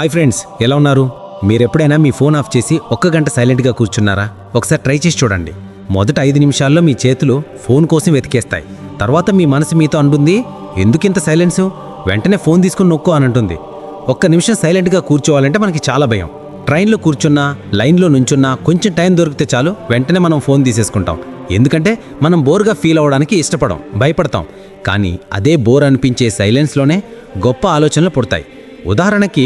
Hi friends, ఎలా ఉన్నారు? మీరెప్పుడైనా మీ ఫోన్ ఆఫ్ చేసి ఒక్క గంట సైలెంట్గా కూర్చున్నారా? ఒకసారి ట్రై చేసి చూడండి. మొదట 5 నిమిషాల్లో మీ చేతులు ఫోన్ కోసం వెతికేస్తాయి. తర్వాత మీ మనసు మీతో అంటుంది, ఎందుకింత సైలెన్సు? వెంటనే ఫోన్ తీసుకుని నొక్కు అని అంటుంది. ఒక్క నిమిషం సైలెంట్గా కూర్చోవాలంటే మనకి చాలా భయం. ట్రైన్లో కూర్చున్నా, లైన్లో నుంచున్నా కొంచెం టైం దొరికితే చాలు వెంటనే మనం ఫోన్ తీసేసుకుంటాం. ఎందుకంటే మనం బోర్గా ఫీల్ అవ్వడానికి ఇష్టపడం, భయపడతాం. కానీ అదే బోర్ అనిపించే సైలెన్స్లోనే గొప్ప ఆలోచనలు పుడతాయి. ఉదాహరణకి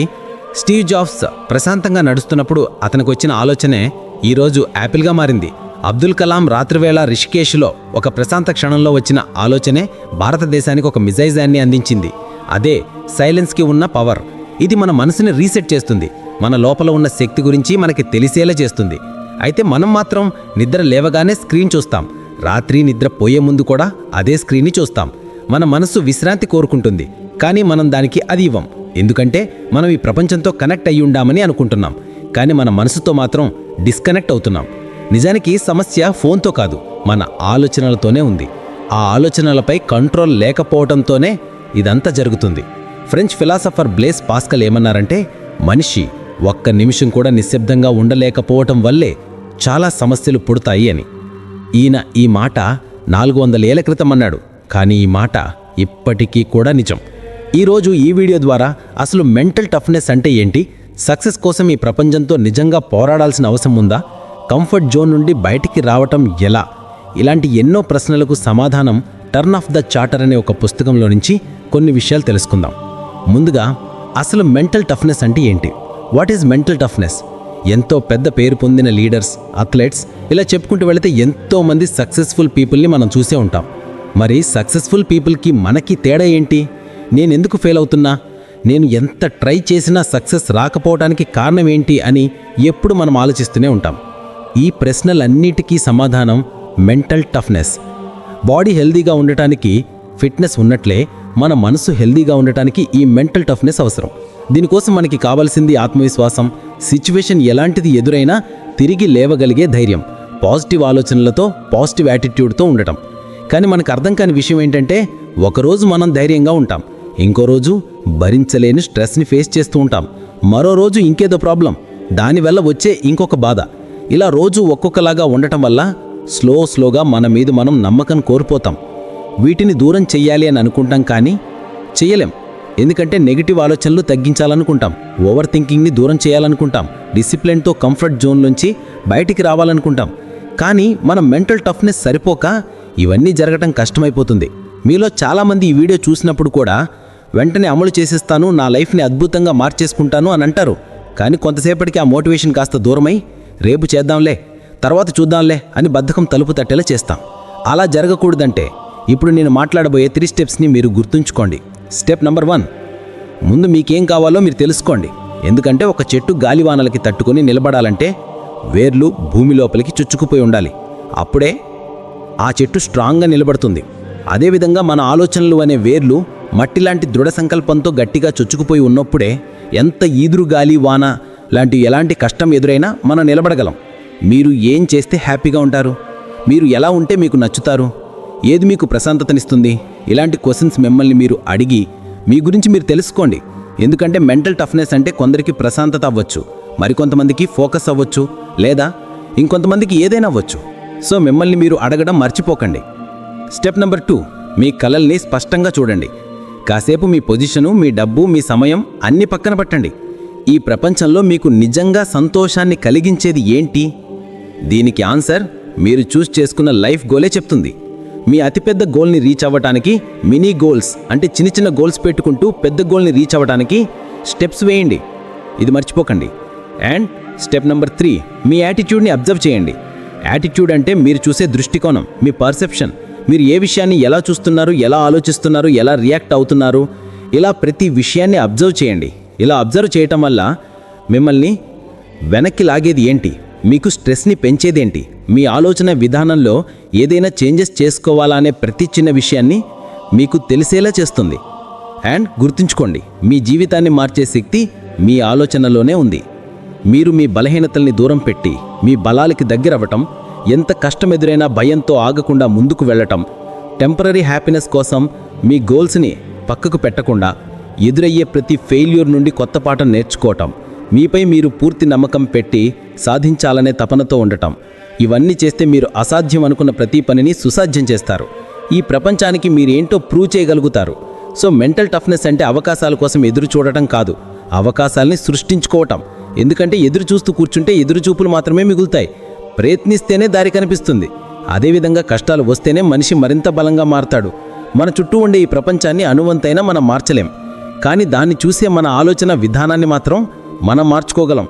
స్టీవ్ జాబ్స్ ప్రశాంతంగా నడుస్తున్నప్పుడు అతనికి వచ్చిన ఆలోచనే ఈరోజు యాపిల్గా మారింది. అబ్దుల్ కలాం రాత్రివేళ రిషికేశ్లో ఒక ప్రశాంత క్షణంలో వచ్చిన ఆలోచనే భారతదేశానికి ఒక మిజైజాన్ని అందించింది. అదే సైలెన్స్కి ఉన్న పవర్. ఇది మన మనసుని రీసెట్ చేస్తుంది, మన లోపల ఉన్న శక్తి గురించి మనకి తెలిసేలా చేస్తుంది. అయితే మనం మాత్రం నిద్ర లేవగానే స్క్రీన్ చూస్తాం. రాత్రి నిద్ర పోయే ముందు కూడా అదే స్క్రీన్ని చూస్తాం. మన మనసు విశ్రాంతి కోరుకుంటుంది, కానీ మనం దానికి అది ఇవ్వం. ఎందుకంటే మనం ఈ ప్రపంచంతో కనెక్ట్ అయ్యి ఉండామని అనుకుంటున్నాం, కానీ మన మనసుతో మాత్రం డిస్కనెక్ట్ అవుతున్నాం. నిజానికి సమస్య ఫోన్తో కాదు, మన ఆలోచనలతోనే ఉంది. ఆ ఆలోచనలపై కంట్రోల్ లేకపోవడంతోనే ఇదంతా జరుగుతుంది. ఫ్రెంచ్ ఫిలాసఫర్ బ్లేస్ పాస్కల్ ఏమన్నారంటే, మనిషి ఒక్క నిమిషం కూడా నిశ్శబ్దంగా ఉండలేకపోవటం వల్లే చాలా సమస్యలు పుడతాయి అని. ఈయన ఈ మాట 400 ఏళ్ల క్రితం అన్నాడు, కానీ ఈ మాట ఇప్పటికీ కూడా నిజం. ఈరోజు ఈ వీడియో ద్వారా అసలు మెంటల్ టఫ్నెస్ అంటే ఏంటి, సక్సెస్ కోసం ఈ ప్రపంచంతో నిజంగా పోరాడాల్సిన అవసరం ఉందా, కంఫర్ట్ జోన్ నుండి బయటికి రావటం ఎలా, ఇలాంటి ఎన్నో ప్రశ్నలకు సమాధానం టర్న్ ఆఫ్ ద చార్టర్ అనే ఒక పుస్తకంలో నుంచి కొన్ని విషయాలు తెలుసుకుందాం. ముందుగా అసలు మెంటల్ టఫ్నెస్ అంటే ఏంటి? What is mental toughness? ఎంతో పెద్ద పేరు పొందిన లీడర్స్, అథ్లెట్స్ ఇలా చెప్పుకుంటూ వెళితే ఎంతోమంది సక్సెస్ఫుల్ పీపుల్ని మనం చూసే ఉంటాం. మరి సక్సెస్ఫుల్ పీపుల్కి మనకి తేడా ఏంటి? నేనెందుకు ఫెయిల్ అవుతున్నా, నేను ఎంత ట్రై చేసినా సక్సెస్ రాకపోవడానికి కారణం ఏంటి అని ఎప్పుడు మనం ఆలోచిస్తూనే ఉంటాం. ఈ ప్రశ్నలన్నిటికీ సమాధానం మెంటల్ టఫ్నెస్. బాడీ హెల్దీగా ఉండటానికి ఫిట్నెస్ ఉన్నట్లే మన మనసు హెల్దీగా ఉండటానికి ఈ మెంటల్ టఫ్నెస్ అవసరం. దీనికోసం మనకి కావాల్సింది ఆత్మవిశ్వాసం, సిచ్యువేషన్ ఎలాంటిది ఎదురైనా తిరిగి లేవగలిగే ధైర్యం, పాజిటివ్ ఆలోచనలతో, పాజిటివ్ యాటిట్యూడ్తో ఉండటం. కానీ మనకు అర్థం కాని విషయం ఏంటంటే, ఒకరోజు మనం ధైర్యంగా ఉంటాం, ఇంకో రోజు భరించలేని స్ట్రెస్ని ఫేస్ చేస్తూ ఉంటాం, మరో రోజు ఇంకేదో ప్రాబ్లం, దానివల్ల వచ్చే ఇంకొక బాధ. ఇలా రోజు ఒక్కొక్కలాగా ఉండటం వల్ల స్లోగా మన మీద మనం నమ్మకం కోల్పోతాం. వీటిని దూరం చెయ్యాలి అని అనుకుంటాం, కానీ చెయ్యలేం. ఎందుకంటే నెగిటివ్ ఆలోచనలు తగ్గించాలనుకుంటాం, ఓవర్ థింకింగ్ని దూరం చేయాలనుకుంటాం, డిసిప్లిన్తో కంఫర్ట్ జోన్ నుంచి బయటికి రావాలనుకుంటాం. కానీ మన మెంటల్ టఫ్నెస్ సరిపోక ఇవన్నీ జరగటం కష్టమైపోతుంది. మీలో చాలామంది ఈ వీడియో చూసినప్పుడు కూడా వెంటనే అమలు చేసేస్తాను, నా లైఫ్ని అద్భుతంగా మార్చేసుకుంటాను అని అంటారు. కానీ కొంతసేపటికి ఆ మోటివేషన్ కాస్త దూరమై, రేపు చేద్దాంలే, తర్వాత చూద్దాంలే అని బద్ధకం తలుపు తట్టేలా చేస్తాం. అలా జరగకూడదంటే ఇప్పుడు నేను మాట్లాడబోయే 3 స్టెప్స్ని మీరు గుర్తుంచుకోండి. స్టెప్ నెంబర్ 1, ముందు మీకేం కావాలో మీరు తెలుసుకోండి. ఎందుకంటే ఒక చెట్టు గాలివానలకి తట్టుకొని నిలబడాలంటే వేర్లు భూమి లోపలికి చుచ్చుకుపోయి ఉండాలి. అప్పుడే ఆ చెట్టు స్ట్రాంగ్గా నిలబడుతుంది. అదేవిధంగా మన ఆలోచనలు అనే వేర్లు మట్టిలాంటి దృఢ సంకల్పంతో గట్టిగా చొచ్చుకుపోయి ఉన్నప్పుడే ఎంత ఈదురు గాలి, వాన లాంటి ఎలాంటి కష్టం ఎదురైనా మనం నిలబడగలం. మీరు ఏం చేస్తే హ్యాపీగా ఉంటారు? మీరు ఎలా ఉంటే మీకు నచ్చుతారు? ఏది మీకు ప్రశాంతతనిస్తుంది? ఇలాంటి క్వశ్చన్స్ మిమ్మల్ని మీరు అడిగి మీ గురించి మీరు తెలుసుకోండి. ఎందుకంటే మెంటల్ టఫ్నెస్ అంటే కొందరికి ప్రశాంతత అవ్వచ్చు, మరికొంతమందికి ఫోకస్ అవ్వచ్చు, లేదా ఇంకొంతమందికి ఏదైనా అవ్వచ్చు. సో మిమ్మల్ని మీరు అడగడం మర్చిపోకండి. స్టెప్ నెంబర్ 2, మీ కలల్ని స్పష్టంగా చూడండి. కాసేపు మీ పొజిషను, మీ డబ్బు, మీ సమయం అన్నీ పక్కన పెట్టండి. ఈ ప్రపంచంలో మీకు నిజంగా సంతోషాన్ని కలిగించేది ఏంటి? దీనికి ఆన్సర్ మీరు చూస్ చేసుకున్న లైఫ్ గోలే చెప్తుంది. మీ అతిపెద్ద గోల్ని రీచ్ అవ్వటానికి మినీ గోల్స్ అంటే చిన్న గోల్స్ పెట్టుకుంటూ పెద్ద గోల్ని రీచ్ అవ్వటానికి స్టెప్స్ వేయండి. ఇది మర్చిపోకండి. అండ్ స్టెప్ నెంబర్ 3, మీ యాటిట్యూడ్ని అబ్జర్వ్ చేయండి. యాటిట్యూడ్ అంటే మీరు చూసే దృష్టికోణం, మీ పర్సెప్షన్. మీరు ఏ విషయాన్ని ఎలా చూస్తున్నారు, ఎలా ఆలోచిస్తున్నారు, ఎలా రియాక్ట్ అవుతున్నారు, ఇలా ప్రతి విషయాన్ని అబ్జర్వ్ చేయండి. ఇలా అబ్జర్వ్ చేయటం వల్ల మిమ్మల్ని వెనక్కి లాగేది ఏంటి, మీకు స్ట్రెస్ని పెంచేదేంటి, మీ ఆలోచన విధానంలో ఏదైనా చేంజెస్ చేసుకోవాలా అనే ప్రతి చిన్న విషయాన్ని మీకు తెలిసేలా చేస్తుంది. అండ్ గుర్తుంచుకోండి, మీ జీవితాన్ని మార్చే శక్తి మీ ఆలోచనలోనే ఉంది. మీరు మీ బలహీనతల్ని దూరం పెట్టి మీ బలాలకి దగ్గరవ్వటం, ఎంత కష్టం ఎదురైనా భయంతో ఆగకుండా ముందుకు వెళ్ళటం, టెంపరరీ హ్యాపీనెస్ కోసం మీ గోల్స్ని పక్కకు పెట్టకుండా ఎదురయ్యే ప్రతి ఫెయిల్యూర్ నుండి కొత్త పాఠం నేర్చుకోవటం, మీపై మీరు పూర్తి నమ్మకం పెట్టి సాధించాలనే తపనతో ఉండటం. ఇవన్నీ చేస్తే మీరు అసాధ్యం అనుకున్న ప్రతి పనిని సుసాధ్యం చేస్తారు. ఈ ప్రపంచానికి మీరేంటో ప్రూవ్ చేయగలుగుతారు. సో మెంటల్ టఫ్నెస్ అంటే అవకాశాల కోసం ఎదురు చూడటం కాదు, అవకాశాలని సృష్టించుకోవటం. ఎందుకంటే ఎదురు చూస్తూ కూర్చుంటే ఎదురుచూపులు మాత్రమే మిగులుతాయి. ప్రయత్నిస్తేనే దారి కనిపిస్తుంది. అదేవిధంగా కష్టాలు వస్తేనే మనిషి మరింత బలంగా మారతాడు. మన చుట్టూ ఉండే ఈ ప్రపంచాన్ని అనువంతైనా మనం మార్చలేం, కానీ దాన్ని చూసే మన ఆలోచన విధానాన్ని మాత్రం మనం మార్చుకోగలం.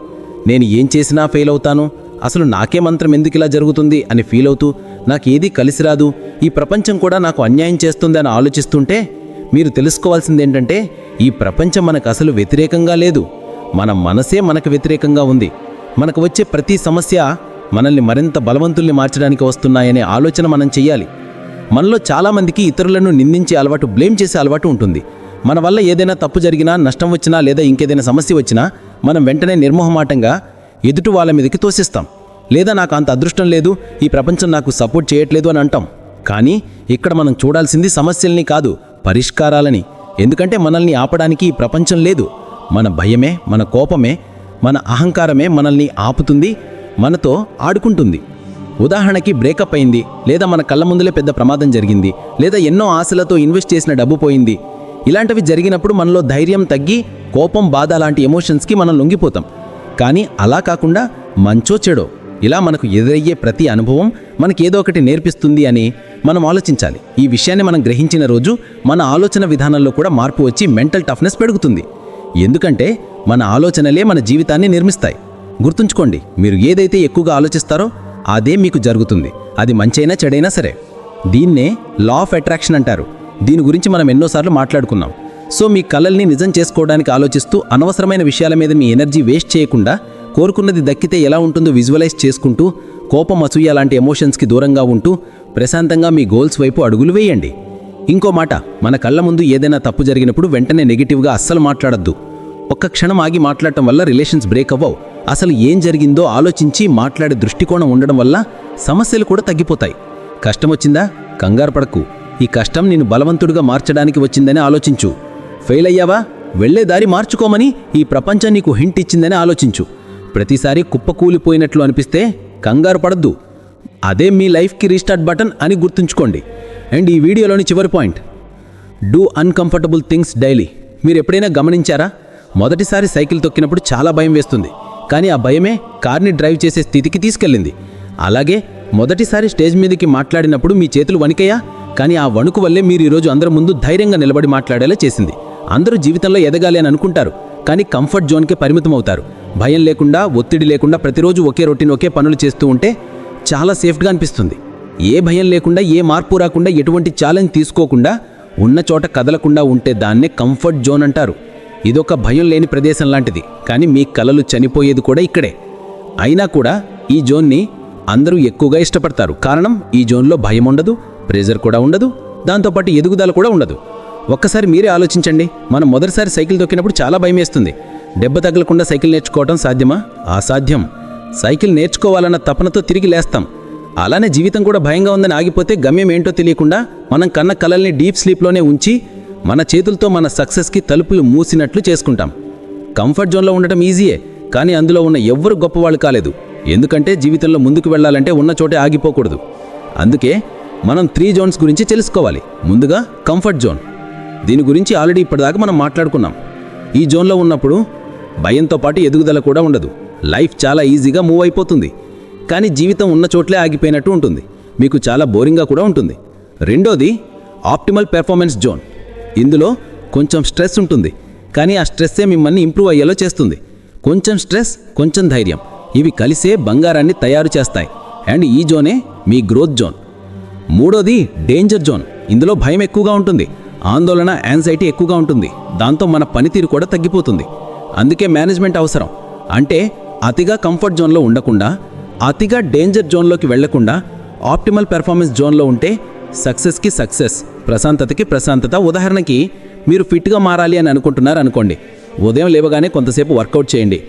నేను ఏం చేసినా ఫెయిల్ అవుతాను, అసలు నాకే మంత్రం ఎందుకు ఇలా జరుగుతుంది అని ఫీల్ అవుతూ, నాకేదీ కలిసి రాదు, ఈ ప్రపంచం కూడా నాకు అన్యాయం చేస్తుంది అని ఆలోచిస్తుంటే మీరు తెలుసుకోవాల్సింది ఏంటంటే ఈ ప్రపంచం మనకు అసలు వ్యతిరేకంగా లేదు, మన మనసే మనకు వ్యతిరేకంగా ఉంది. మనకు వచ్చే ప్రతి సమస్య మనల్ని మరింత బలవంతుల్ని మార్చడానికి వస్తున్నాయనే ఆలోచన మనం చెయ్యాలి. మనలో చాలామందికి ఇతరులను నిందించే అలవాటు, బ్లేమ్ చేసే అలవాటు ఉంటుంది. మన వల్ల ఏదైనా తప్పు జరిగినా, నష్టం వచ్చినా లేదా ఇంకేదైనా సమస్య వచ్చినా మనం వెంటనే నిర్మోహమాటంగా ఎదుటి వాళ్ళ మీదకి తోసిస్తాం. లేదా నాకు అంత అదృష్టం లేదు, ఈ ప్రపంచం నాకు సపోర్ట్ చేయట్లేదు అని అంటాం. కానీ ఇక్కడ మనం చూడాల్సింది సమస్యల్ని కాదు, పరిష్కారాలని. ఎందుకంటే మనల్ని ఆపడానికి ఈ ప్రపంచం లేదు. మన భయమే, మన కోపమే, మన అహంకారమే మనల్ని ఆపుతుంది, మనతో ఆడుకుంటుంది. ఉదాహరణకి బ్రేకప్ అయింది, లేదా మన కళ్ళ ముందులే పెద్ద ప్రమాదం జరిగింది, లేదా ఎన్నో ఆశలతో ఇన్వెస్ట్ చేసిన డబ్బు పోయింది. ఇలాంటివి జరిగినప్పుడు మనలో ధైర్యం తగ్గి కోపం, బాధ లాంటి ఎమోషన్స్కి మనం లొంగిపోతాం. కానీ అలా కాకుండా మంచో చెడో ఇలా మనకు ఎదురయ్యే ప్రతి అనుభవం మనకేదో ఒకటి నేర్పిస్తుంది అని మనం ఆలోచించాలి. ఈ విషయాన్ని మనం గ్రహించిన రోజు మన ఆలోచన విధానంలో కూడా మార్పు వచ్చి మెంటల్ టఫ్నెస్ పెరుగుతుంది. ఎందుకంటే మన ఆలోచనలే మన జీవితాన్ని నిర్మిస్తాయి. గుర్తుంచుకోండి, మీరు ఏదైతే ఎక్కువగా ఆలోచిస్తారో అదే మీకు జరుగుతుంది. అది మంచైనా చెడైనా సరే. దీన్నే లా ఆఫ్ అట్రాక్షన్ అంటారు. దీని గురించి మనం ఎన్నోసార్లు మాట్లాడుకున్నాం. సో మీ కలల్ని నిజం చేసుకోవడానికి ఆలోచిస్తూ అనవసరమైన విషయాల మీద మీ ఎనర్జీ వేస్ట్ చేయకుండా, కోరుకున్నది దక్కితే ఎలా ఉంటుందో విజువలైజ్ చేసుకుంటూ, కోపం, అసూయ లాంటి ఎమోషన్స్కి దూరంగా ఉంటూ ప్రశాంతంగా మీ గోల్స్ వైపు అడుగులు వేయండి. ఇంకో మాట, మన కళ్ళ ముందు ఏదైనా తప్పు జరిగినప్పుడు వెంటనే నెగిటివ్గా అస్సలు మాట్లాడద్దు. ఒక్క క్షణం ఆగి మాట్లాడటం వల్ల రిలేషన్స్ బ్రేక్ అవ్వవు. అసలు ఏం జరిగిందో ఆలోచించి మాట్లాడే దృష్టికోణం ఉండడం వల్ల సమస్యలు కూడా తగ్గిపోతాయి. కష్టం వచ్చిందా, కంగారు పడకు. ఈ కష్టం నిన్ను బలవంతుడిగా మార్చడానికి వచ్చిందని ఆలోచించు. ఫెయిల్ అయ్యావా, వెళ్లే దారి మార్చుకోమని ఈ ప్రపంచం నీకు హింట్ ఇచ్చిందని ఆలోచించు. ప్రతిసారి కుప్పకూలిపోయినట్లు అనిపిస్తే కంగారు పడద్దు. అదే మీ లైఫ్కి రీస్టార్ట్ బటన్ అని గుర్తుంచుకోండి. అండ్ ఈ వీడియోలోని చివరి point, do uncomfortable things daily. మీరు ఎప్పుడైనా గమనించారా? మొదటిసారి సైకిల్ తొక్కినప్పుడు చాలా భయం వేస్తుంది, కానీ ఆ భయమే కార్ని డ్రైవ్ చేసే స్థితికి తీసుకెళ్ళింది. అలాగే మొదటిసారి స్టేజ్ మీదకి మాట్లాడినప్పుడు మీ చేతులు వణికయ్యా, కానీ ఆ వణుకు వల్లే మీరు ఈరోజు అందరి ముందు ధైర్యంగా నిలబడి మాట్లాడేలా చేసింది. అందరూ జీవితంలో ఎదగాలి అని అనుకుంటారు, కానీ కంఫర్ట్ జోన్కే పరిమితం అవుతారు. భయం లేకుండా, ఒత్తిడి లేకుండా ప్రతిరోజు ఒకే రొటీన్, ఒకే పనులు చేస్తూ ఉంటే చాలా సేఫ్గా అనిపిస్తుంది. ఏ భయం లేకుండా, ఏ మార్పు రాకుండా, ఎటువంటి ఛాలెంజ్ తీసుకోకుండా ఉన్న చోట కదలకుండా ఉంటే దాన్నే కంఫర్ట్ జోన్ అంటారు. ఇదొక భయం లేని ప్రదేశం లాంటిది, కానీ మీ కలలు చనిపోయేది కూడా ఇక్కడే. అయినా కూడా ఈ జోన్ని అందరూ ఎక్కువగా ఇష్టపడతారు. కారణం, ఈ జోన్లో భయం ఉండదు, ప్రెజర్ కూడా ఉండదు, దాంతోపాటు ఎదుగుదల కూడా ఉండదు. ఒక్కసారి మీరే ఆలోచించండి. మనం మొదటిసారి సైకిల్ తొక్కినప్పుడు చాలా భయం వేస్తుంది. దెబ్బ తగలకుండా సైకిల్ నేర్చుకోవడం సాధ్యమా? అసాధ్యం. సైకిల్ నేర్చుకోవాలన్న తపనతో తిరిగి లేస్తాం. అలానే జీవితం కూడా భయంగా ఉందని ఆగిపోతే గమ్యం ఏంటో తెలియకుండా మనం కన్న కలల్ని డీప్ స్లీప్లోనే ఉంచి మన చేతులతో మన సక్సెస్కి తలుపులు మూసినట్లు చేసుకుంటాం. కంఫర్ట్ జోన్లో ఉండటం ఈజీయే, కానీ అందులో ఉన్న ఎవ్వరు గొప్పవాళ్ళు కాలేదు. ఎందుకంటే జీవితంలో ముందుకు వెళ్ళాలంటే ఉన్న చోటే ఆగిపోకూడదు. అందుకే మనం 3 జోన్స్ గురించి తెలుసుకోవాలి. ముందుగా కంఫర్ట్ జోన్. దీని గురించి ఆల్రెడీ ఇప్పటిదాకా మనం మాట్లాడుకున్నాం. ఈ జోన్లో ఉన్నప్పుడు భయంతో పాటు ఎదుగుదల కూడా ఉండదు. లైఫ్ చాలా ఈజీగా మూవ్ అయిపోతుంది, కానీ జీవితం ఉన్న చోట్లే ఆగిపోయినట్టు ఉంటుంది. మీకు చాలా బోరింగ్గా కూడా ఉంటుంది. రెండోది ఆప్టిమల్ పెర్ఫార్మెన్స్ జోన్. ఇందులో కొంచెం స్ట్రెస్ ఉంటుంది, కానీ ఆ స్ట్రెస్సే మిమ్మల్ని ఇంప్రూవ్ అయ్యేలా చేస్తుంది. కొంచెం స్ట్రెస్, కొంచెం ధైర్యం, ఇవి కలిసే బంగారాన్ని తయారు చేస్తాయి. అండ్ ఈ జోనే మీ గ్రోత్ జోన్. మూడోది డేంజర్ జోన్. ఇందులో భయం ఎక్కువగా ఉంటుంది, ఆందోళన, యాంగ్జైటీ ఎక్కువగా ఉంటుంది. దాంతో మన పనితీరు కూడా తగ్గిపోతుంది. అందుకే మేనేజ్మెంట్ అవసరం. అంటే అతిగా కంఫర్ట్ జోన్లో ఉండకుండా, అతిగా డేంజర్ జోన్లోకి వెళ్లకుండా ఆప్టిమల్ పెర్ఫార్మెన్స్ జోన్లో ఉంటే సక్సెస్కి సక్సెస్, ప్రశాంతతకి ప్రశాంతత. ఉదాహరణకి మీరు ఫిట్గా మారాలి అని అనుకుంటున్నారు అనుకోండి. ఉదయం లేవగానే కొంతసేపు వర్కౌట్ చేయండి.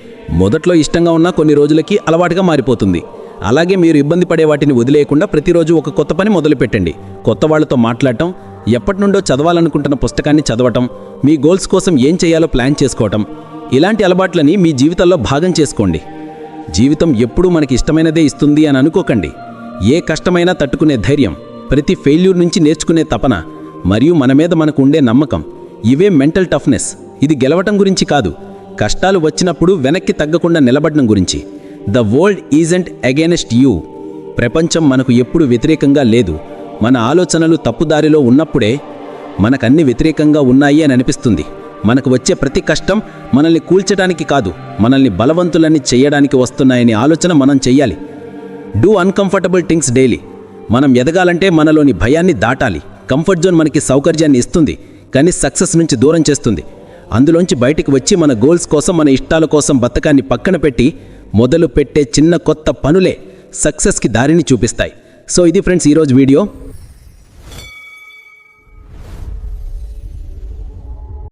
మొదట్లో ఇష్టంగా ఉన్న కొన్ని రోజులకి అలవాటుగా మారిపోతుంది. అలాగే మీరు ఇబ్బంది పడే వాటిని వదిలేయకుండా ప్రతిరోజు ఒక కొత్త పని మొదలుపెట్టండి. కొత్త వాళ్ళతో మాట్లాడటం, ఎప్పటి నుండో చదవాలనుకుంటున్న పుస్తకాన్ని చదవటం, మీ గోల్స్ కోసం ఏం చేయాలో ప్లాన్ చేసుకోవటం, ఇలాంటి అలవాట్లని మీ జీవితంలో భాగం చేసుకోండి. జీవితం ఎప్పుడూ మనకి ఇష్టమైనదే ఇస్తుంది అని అనుకోకండి. ఏ కష్టమైనా తట్టుకునే ధైర్యం, ప్రతి ఫెయిల్యూర్ నుంచి నేర్చుకునే తపన మరియు మన మీద మనకు ఉండే నమ్మకం, ఇవే మెంటల్ టఫ్నెస్. ఇది గెలవటం గురించి కాదు, కష్టాలు వచ్చినప్పుడు వెనక్కి తగ్గకుండా నిలబడడం గురించి. The world isn't against you. ప్రపంచం మనకు ఎప్పుడు వ్యతిరేకంగా లేదు. మన ఆలోచనలు తప్పుదారిలో ఉన్నప్పుడే మనకన్నీ వ్యతిరేకంగా ఉన్నాయి అని అనిపిస్తుంది. మనకు వచ్చే ప్రతి కష్టం మనల్ని కూల్చడానికి కాదు, మనల్ని బలవంతులని చేయడానికి వస్తున్నాయని ఆలోచన మనం చెయ్యాలి. Do uncomfortable things daily. మనం ఎదగాలంటే మనలోని భయాన్ని దాటాలి. కంఫర్ట్ జోన్ మనకి సౌకర్యాన్ని ఇస్తుంది, కానీ సక్సెస్ నుంచి దూరం చేస్తుంది. అందులోంచి బయటికి వచ్చి మన గోల్స్ కోసం, మన ఇష్టాల కోసం బతకాన్ని పక్కన పెట్టి మొదలు పెట్టే చిన్న కొత్త పనులే సక్సెస్కి దారిని చూపిస్తాయి. సో ఇది ఫ్రెండ్స్ ఈరోజు వీడియో.